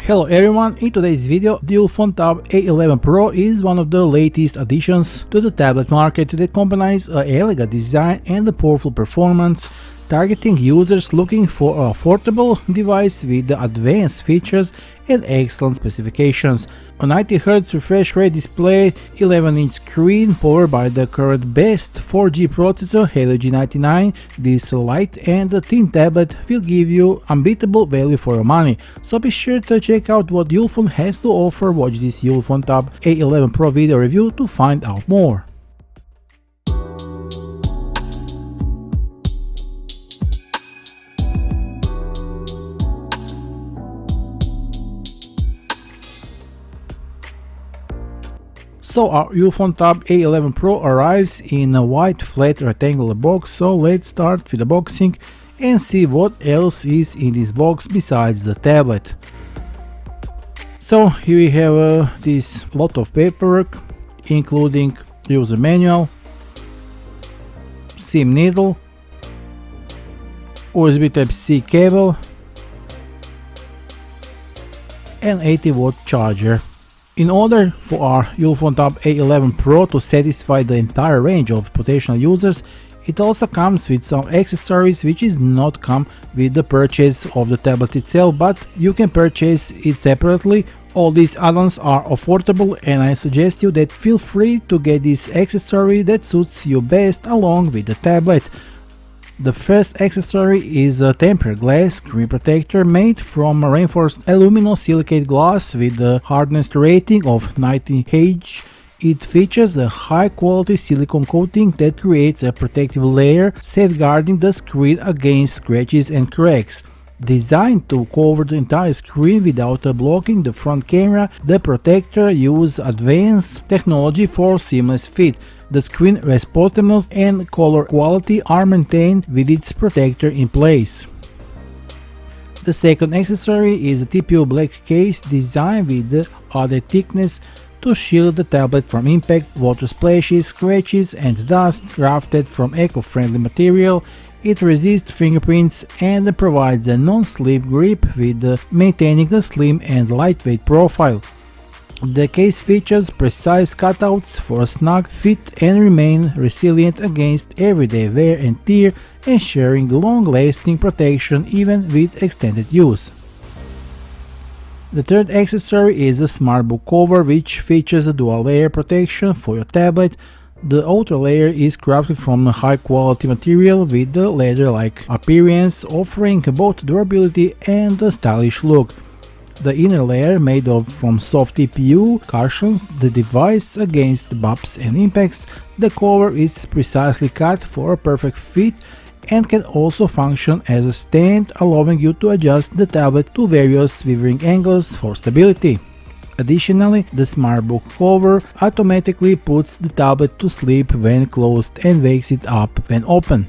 Hello everyone, in today's video, the Ulefone Tab A11 Pro is one of the latest additions to the tablet market that combines an elegant design and a powerful performance, targeting users looking for an affordable device with advanced features and excellent specifications. A 90Hz refresh rate display, 11-inch screen powered by the current best 4G processor Helio G99, this light and thin tablet will give you unbeatable value for your money. So be sure to check out what Ulefone has to offer. Watch this Ulefone Tab A11 Pro video review to find out more. So our Ulefone Tab A11 Pro arrives in a white flat rectangular box, so let's start with the boxing and see what else is in this box besides the tablet. So here we have this lot of paperwork, including user manual, SIM needle, USB Type-C cable and 80-watt charger. In order for our Ulefone Tab A11 Pro to satisfy the entire range of potential users, it also comes with some accessories which is not come with the purchase of the tablet itself, but you can purchase it separately. All these add-ons are affordable and I suggest you that feel free to get this accessory that suits you best along with the tablet. The first accessory is a tempered glass screen protector made from reinforced aluminum silicate glass with a hardness rating of 90H. It features a high-quality silicone coating that creates a protective layer, safeguarding the screen against scratches and cracks. Designed to cover the entire screen without blocking the front camera, the protector uses advanced technology for seamless fit. The screen responsiveness and color quality are maintained with its protector in place. The second accessory is a TPU black case designed with added thickness to shield the tablet from impact, water splashes, scratches and dust. Crafted from eco-friendly material, it resists fingerprints and provides a non-slip grip with maintaining a slim and lightweight profile. The case features precise cutouts for a snug fit and remain resilient against everyday wear and tear, ensuring long-lasting protection even with extended use. The third accessory is a SmartBook cover, which features a dual-layer protection for your tablet. The outer layer is crafted from a high-quality material with a leather-like appearance, offering both durability and a stylish look. The inner layer, made from soft TPU, cushions the device against bumps and impacts. The cover is precisely cut for a perfect fit and can also function as a stand, allowing you to adjust the tablet to various viewing angles for stability. Additionally, the SmartBook cover automatically puts the tablet to sleep when closed and wakes it up when open.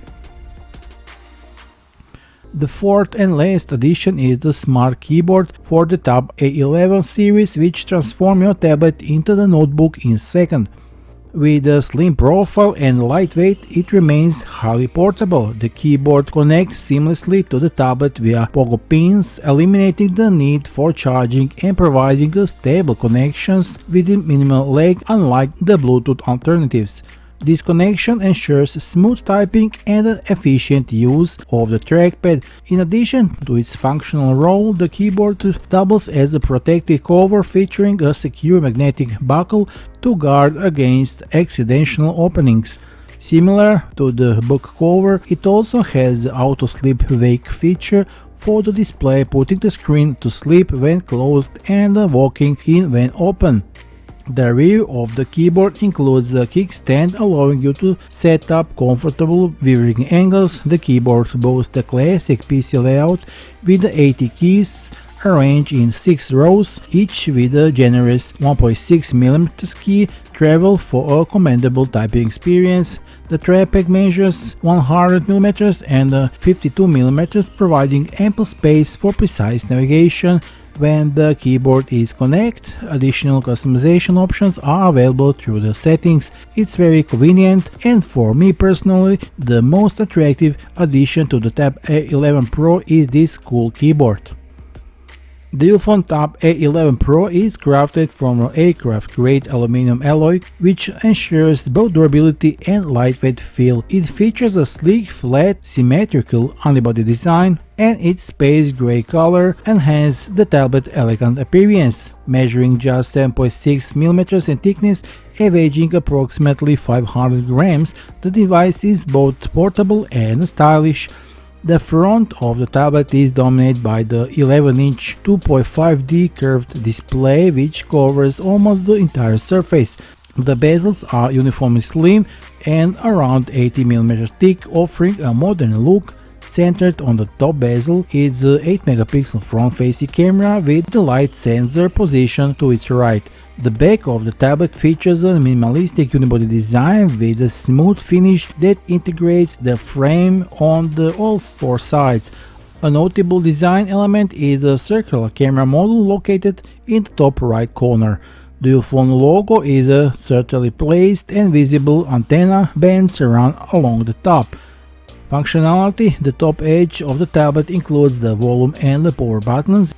The fourth and last addition is the Smart Keyboard for the Tab A11 series, which transforms your tablet into the notebook in seconds. With a slim profile and lightweight, it remains highly portable. The keyboard connects seamlessly to the tablet via pogo pins, eliminating the need for charging and providing a stable connections with minimal lag, unlike the Bluetooth alternatives. This connection ensures smooth typing and an efficient use of the trackpad. In addition to its functional role, the keyboard doubles as a protective cover, featuring a secure magnetic buckle to guard against accidental openings. Similar to the book cover, it also has the auto sleep wake feature for the display, putting the screen to sleep when closed and walking in when open. The rear of the keyboard includes a kickstand, allowing you to set up comfortable viewing angles. The keyboard boasts a classic PC layout with 80 keys arranged in 6 rows, each with a generous 1.6mm key travel for a commendable typing experience. The trackpad measures 100mm and 52mm, providing ample space for precise navigation. When the keyboard is connected, additional customization options are available through the settings. It's very convenient, and for me personally, the most attractive addition to the Tab A11 Pro is this cool keyboard. The Ulefone Tab A11 Pro is crafted from an aircraft-grade aluminum alloy, which ensures both durability and lightweight feel. It features a sleek, flat, symmetrical unibody design, and its space gray color enhances the tablet's elegant appearance. Measuring just 7.6 mm in thickness and weighing approximately 500 grams, the device is both portable and stylish. The front of the tablet is dominated by the 11-inch 2.5D curved display, which covers almost the entire surface. The bezels are uniformly slim and around 80 mm thick, offering a modern look. Centered on the top bezel is the 8-megapixel front-facing camera with the light sensor positioned to its right. The back of the tablet features a minimalistic unibody design with a smooth finish that integrates the frame on all four sides. A notable design element is a circular camera module located in the top right corner. The Ulefone logo is a centrally placed and visible antenna bands run along the top. Functionality: the top edge of the tablet includes the volume and the power buttons.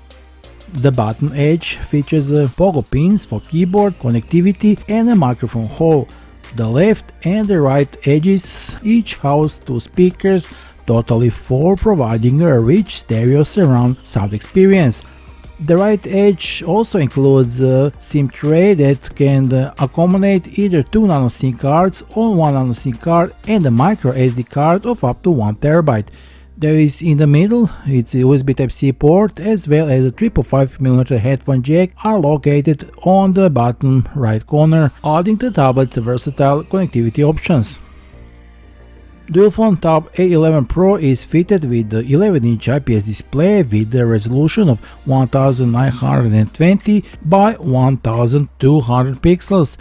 The bottom edge features pogo pins for keyboard connectivity and a microphone hole. The left and the right edges each house two speakers, totally four, providing a rich stereo surround sound experience. The right edge also includes a SIM tray that can accommodate either 2 nano SIM cards or 1 nano SIM card and a micro SD card of up to 1 TB. There is in the middle its USB Type-C port, as well as a 3.5mm headphone jack are located on the bottom right corner, adding to the tablet's versatile connectivity options. The Ulefone Tab A11 Pro is fitted with the 11-inch IPS display with a resolution of 1920 by 1200 pixels.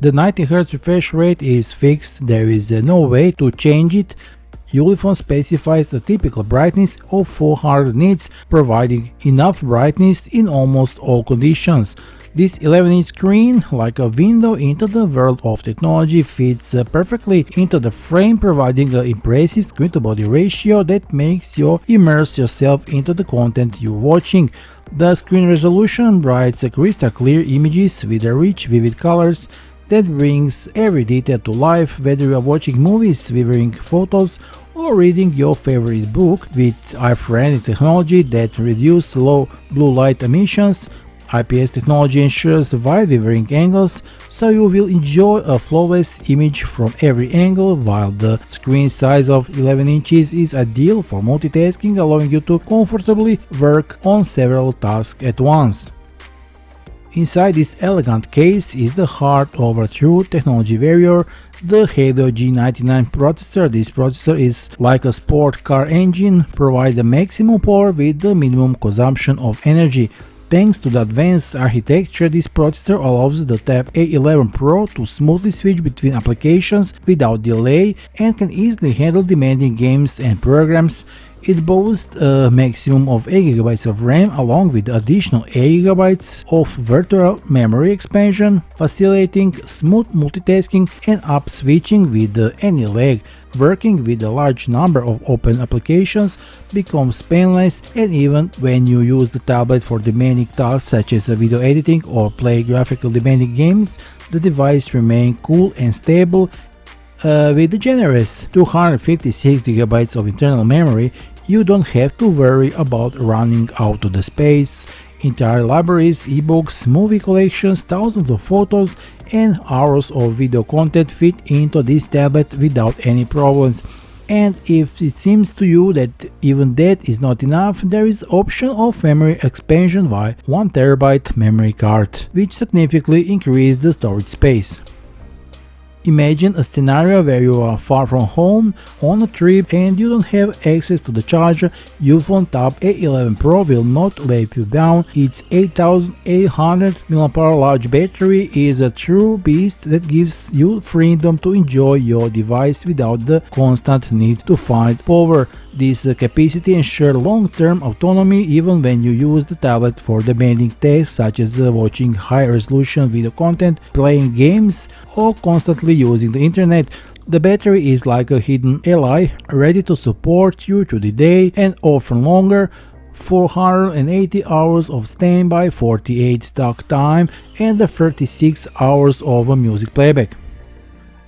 The 90Hz refresh rate is fixed, there is no way to change it. Ulefone specifies a typical brightness of 400 nits, providing enough brightness in almost all conditions. This 11-inch screen, like a window into the world of technology, fits perfectly into the frame, providing an impressive screen-to-body ratio that makes you immerse yourself into the content you're watching. The screen resolution provides crystal clear images with rich, vivid colors that brings every detail to life, whether you are watching movies, viewing photos, or reading your favorite book. With eye-friendly technology that reduces low blue light emissions, IPS technology ensures wide viewing angles, so you will enjoy a flawless image from every angle, while the screen size of 11 inches is ideal for multitasking, allowing you to comfortably work on several tasks at once. Inside this elegant case is the heart of a true technology warrior, the Helio G99 processor. This processor is like a sport car engine, provides the maximum power with the minimum consumption of energy. Thanks to the advanced architecture, this processor allows the Tab A11 Pro to smoothly switch between applications without delay and can easily handle demanding games and programs. It boasts a maximum of 8GB of RAM along with additional 8GB of virtual memory expansion, facilitating smooth multitasking and app switching with any lag. Working with a large number of open applications becomes painless, and even when you use the tablet for demanding tasks such as video editing or play graphically demanding games, the device remains cool and stable. With the generous 256GB of internal memory, you don't have to worry about running out of the space. Entire libraries, ebooks, movie collections, thousands of photos and hours of video content fit into this tablet without any problems. And if it seems to you that even that is not enough, there is option of memory expansion via 1 TB memory card, which significantly increases the storage space. Imagine a scenario where you are far from home, on a trip, and you don't have access to the charger. Ulefone Tab A11 Pro will not let you down. Its 8800 mAh large battery is a true beast that gives you freedom to enjoy your device without the constant need to find power. This capacity ensures long-term autonomy even when you use the tablet for demanding tasks such as watching high-resolution video content, playing games, or constantly using the internet. The battery is like a hidden ally, ready to support you through the day and often longer. 480 hours of standby, 48 talk time, and 36 hours of music playback.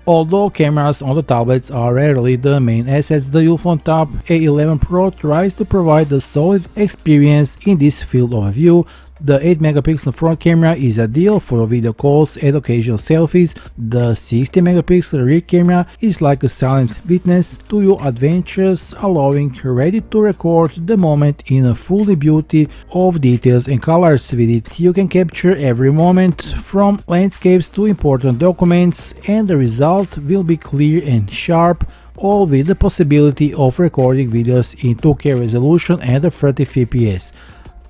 Although cameras on the tablets are rarely the main assets, the Ulefone Tab A11 Pro tries to provide a solid experience in this field of view. The 8-megapixel front camera is ideal for video calls and occasional selfies. The 60-megapixel rear camera is like a silent witness to your adventures, allowing you ready to record the moment in a full beauty of details and colors. With it, you can capture every moment, from landscapes to important documents, and the result will be clear and sharp, all with the possibility of recording videos in 2K resolution and 30 fps.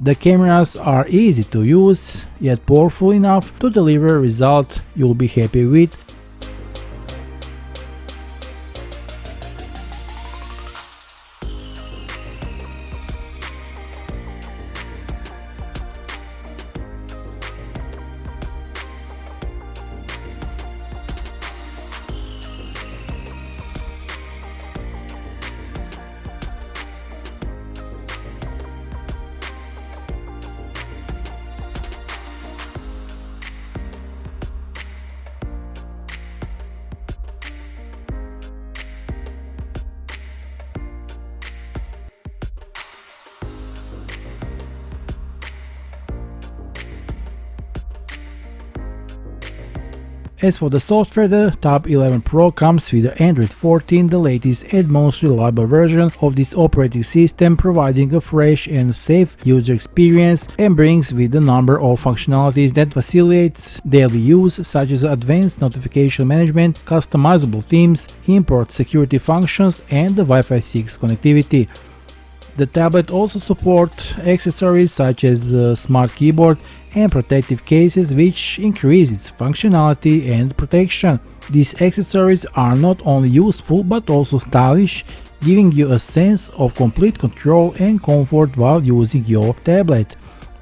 The cameras are easy to use, yet powerful enough to deliver a result you'll be happy with. As for the software, the Tab A11 Pro comes with the Android 14, the latest and most reliable version of this operating system, providing a fresh and safe user experience, and brings with a number of functionalities that facilitates daily use, such as advanced notification management, customizable themes, import security functions, and the Wi-Fi 6 connectivity. The tablet also supports accessories such as a smart keyboard and protective cases, which increase its functionality and protection. These accessories are not only useful but also stylish, giving you a sense of complete control and comfort while using your tablet.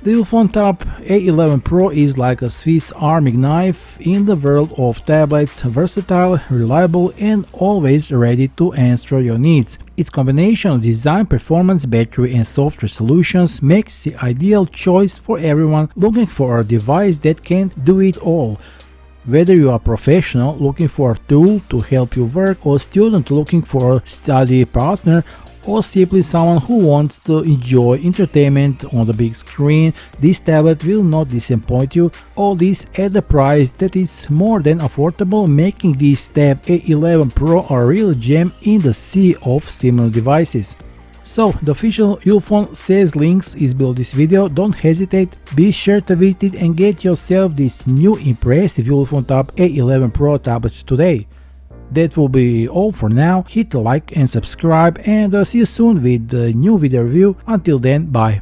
The Ulefone Tab A11 Pro is like a Swiss Army knife in the world of tablets, versatile, reliable, and always ready to answer your needs. Its combination of design, performance, battery, and software solutions makes the ideal choice for everyone looking for a device that can do it all. Whether you are a professional looking for a tool to help you work, or a student looking for a study partner, or simply someone who wants to enjoy entertainment on the big screen, this tablet will not disappoint you. All this at a price that is more than affordable, making this Tab A11 Pro a real gem in the sea of similar devices. So, the official Ulefone sales links is below this video. Don't hesitate, be sure to visit it and get yourself this new impressive Ulefone Tab A11 Pro tablet today. That will be all for now. Hit like and subscribe, and see you soon with a new video review. Until then, bye.